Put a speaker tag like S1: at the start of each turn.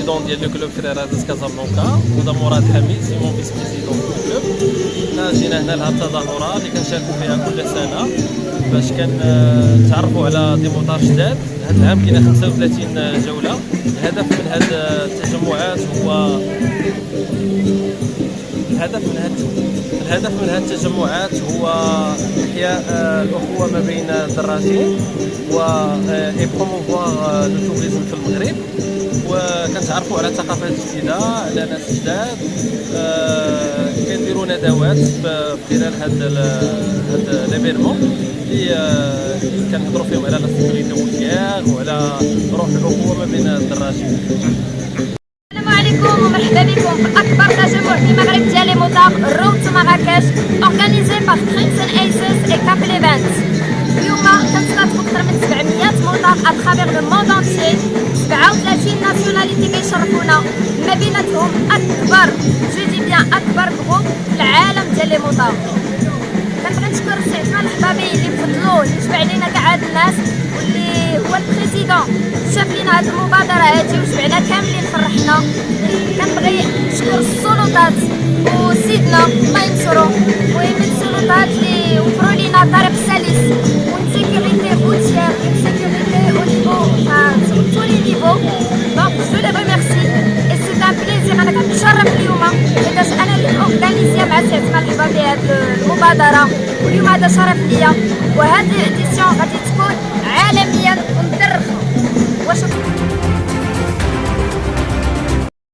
S1: بريزيدون ديال لو كلوب فريرادس كازابلانكا، ودا مراد حميد سيمون فيس بريزيدون دو كلوب. حنا جينا هنا لهاد التظاهره اللي كنشاركوا فيها كل سنه باش كنتعرفوا على دي موطار جداد. هذا العام كاينه 35 جوله. الهدف من هاد التجمعات هو الهدف من هذه التجمعات هو إحياء الأخوة ما بين الدراجين و بروموفوار لو توريزم في المغرب، وكنتعرفوا على ثقافات جديدة، على ناس جداد. كنديروا ندوات خلال هذا ليفيرمون اللي كنهضروا فيهم على لا سيكوريتي روتيير وعلى روح الأخوة ما بين الدراجين.
S2: السلام عليكم ومرحبا بكم في اكبر تجمع في المغرب ديال لي موطار رود تو مراكش اورغانيزي باغ كريمسون ايسز اي كابل ايفنت. اليوم كنستضيفوا اكثر من 700 موطار اترافيغ لو موند انتيي، 37 ناسيوناليتي كيشرفونا، ما بيناتهم اكبر اكبر جروب في العالم ديال لي موطار. كنبغي نشكر السي عثمان الحبابي اللي بفضلو اللي جمع لينا كاع هاد الناس، واللي هو البريزيدون شاف لينا هاد المبادره هادي وجمعنا كاملين فرحنا. كنبغي نشكر السلطات وسيدنا الله ينصرو، المهم السلطات اللي وفروا لينا طريق سلس ونسيكوريتي روتيير سيكوريتي او نيفو سور تو لي نيفو. دونك جو لي ريميرسي اي سي ان بليزير. انا كنتشرف اليوم حيتاش انا اللي اورغانيزيا مع سي عثمان الحبابي هاد المبادره، واليوم هذا شرف ليا. وهاد ليديسيون غادي تكون